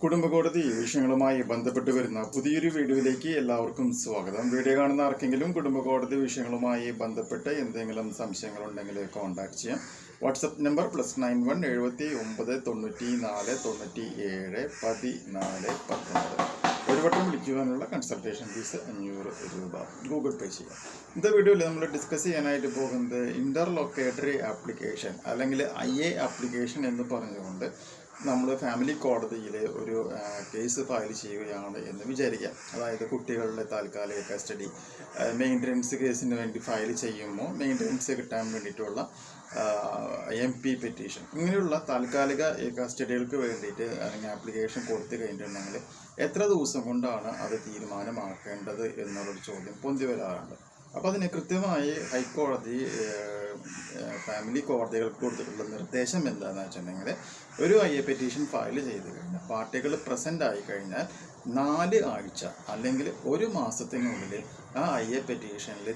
കുടുംബകോടതി വിഷയങ്ങളുമായി ബന്ധപ്പെട്ട് വരുന്ന പുതിയൊരു വീഡിയോയിലേക്ക് എല്ലാവർക്കും സ്വാഗതം. വീഡിയോ കാണുന്ന ആർക്കെങ്കിലും കുടുംബകോടതി വിഷയങ്ങളുമായി ബന്ധപ്പെട്ട് എന്തെങ്കിലും സംശയങ്ങളുണ്ടെങ്കിൽ കോൺടാക്ട് ചെയ്യാം. WhatsApp number +91 79 94 97 14 19. ഒരു വട്ടം വിളിക്കുവാനുള്ള കൺസൾട്ടേഷൻ ഫീസ് 500 രൂപ ഗൂഗിൾ പേ ചെയ്യാം. ഇന്നത്തെ വീഡിയോയിൽ നമ്മൾ ഡിസ്കസ് ചെയ്യാനായിട്ട് പോകുന്നത് ഇന്റർലോക്കേറ്ററി ആപ്ലിക്കേഷൻ അല്ലെങ്കിൽ IA ആപ്ലിക്കേഷൻ എന്ന് പറഞ്ഞുകൊണ്ട് നമ്മൾ ഫാമിലി കോടതിയിൽ ഒരു കേസ് ഫയൽ ചെയ്യുകയാണ് എന്ന് വിചാരിക്കാം. അതായത് കുട്ടികളുടെ താൽക്കാലിക കസ്റ്റഡി മെയിൻ്റനൻസ് കേസിന് വേണ്ടി ഫയൽ ചെയ്യുമ്പോൾ മെയിൻ്റനൻസ് കിട്ടാൻ വേണ്ടിയിട്ടുള്ള MP പെറ്റീഷൻ ഇങ്ങനെയുള്ള താൽക്കാലിക കസ്റ്റഡികൾക്ക് വേണ്ടിയിട്ട് അല്ലെങ്കിൽ ആപ്ലിക്കേഷൻ കൊടുത്തു കഴിഞ്ഞിട്ടുണ്ടെങ്കിൽ എത്ര ദിവസം കൊണ്ടാണ് അത് തീരുമാനമാക്കേണ്ടത് എന്നുള്ളൊരു ചോദ്യം പൊന്തി വരാറുണ്ട്. അപ്പോൾ അതിന് കൃത്യമായി ഹൈക്കോടതി ഫാമിലി കോടതികൾക്ക് കൊടുത്തിട്ടുള്ള നിർദ്ദേശം എന്താണെന്ന് വെച്ചിട്ടുണ്ടെങ്കിൽ ഒരു IA പെറ്റീഷൻ ഫയൽ ചെയ്ത് കഴിഞ്ഞാൽ പാർട്ടികൾ പ്രസൻ്റ് ആയി കഴിഞ്ഞാൽ 4 ആഴ്ച അല്ലെങ്കിൽ 1 മാസത്തിനുള്ളിൽ ആ IA പെറ്റീഷനിൽ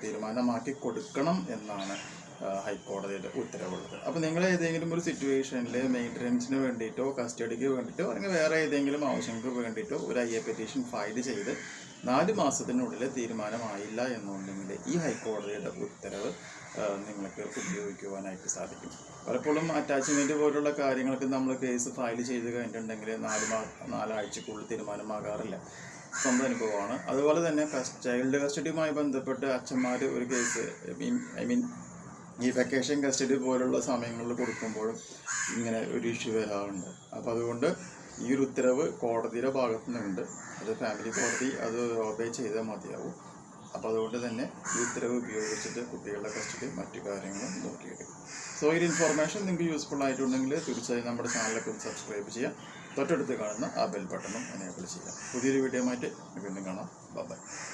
തീരുമാനമാക്കി കൊടുക്കണം എന്നാണ് ഹൈക്കോടതിയുടെ ഉത്തരവുള്ളത്. അപ്പോൾ നിങ്ങൾ ഏതെങ്കിലും ഒരു സിറ്റുവേഷനിൽ മെയിൻ്റനൻസിന് വേണ്ടിയിട്ടോ കസ്റ്റഡിക്ക് വേണ്ടിയിട്ടോ അല്ലെങ്കിൽ വേറെ ഏതെങ്കിലും ആവശ്യങ്ങൾക്ക് വേണ്ടിയിട്ടോ ഒരു IA പെറ്റീഷൻ ഫയൽ ചെയ്ത് 4 മാസത്തിനുള്ളിൽ തീരുമാനമായില്ല എന്നുണ്ടെങ്കിൽ ഈ ഹൈക്കോടതിയുടെ ഉത്തരവ് നിങ്ങൾക്ക് ഉപയോഗിക്കുവാനായിട്ട് സാധിക്കും. പലപ്പോഴും അറ്റാച്ച്മെൻറ്റ് പോലുള്ള കാര്യങ്ങൾക്ക് നമ്മൾ കേസ് ഫയൽ ചെയ്ത് കഴിഞ്ഞിട്ടുണ്ടെങ്കിൽ 4 ആഴ്ചക്കുള്ളിൽ തീരുമാനമാകാറില്ല. സ്വന്തം അനുഭവമാണ്. അതുപോലെ തന്നെ ചൈൽഡ് കസ്റ്റഡിയുമായി ബന്ധപ്പെട്ട് അച്ഛന്മാർ ഒരു കേസ് ഈ വെക്കേഷൻ കസ്റ്റഡി പോലുള്ള സമയങ്ങളിൽ കൊടുക്കുമ്പോഴും ഇങ്ങനെ ഒരു ഇഷ്യൂ വരാറുണ്ട്. അപ്പോൾ അതുകൊണ്ട് ഈ ഒരു ഉത്തരവ് കോടതിയുടെ ഭാഗത്തു നിന്നുണ്ട്. അത് ഫാമിലി കോടതി അത് ഒബേ ചെയ്താൽ മതിയാവും. അപ്പോൾ അതുകൊണ്ട് തന്നെ ഈ ഉത്തരവ് ഉപയോഗിച്ചിട്ട് കുട്ടികളുടെ കസ്റ്റഡി മറ്റു കാര്യങ്ങളും നോക്കിയെടുക്കും. സോ ഈ ഇൻഫോർമേഷൻ നിങ്ങൾക്ക് യൂസ്ഫുൾ ആയിട്ടുണ്ടെങ്കിൽ തീർച്ചയായും നമ്മുടെ ചാനലൊക്കെ ഒന്ന് സബ്സ്ക്രൈബ് ചെയ്യുക. തൊട്ടടുത്ത് കാണുന്ന ആ ബെൽ ബട്ടണും എനേബിൾ ചെയ്യുക. പുതിയൊരു വീഡിയോ ആയിട്ട് വീണ്ടും കാണാം. ബൈ.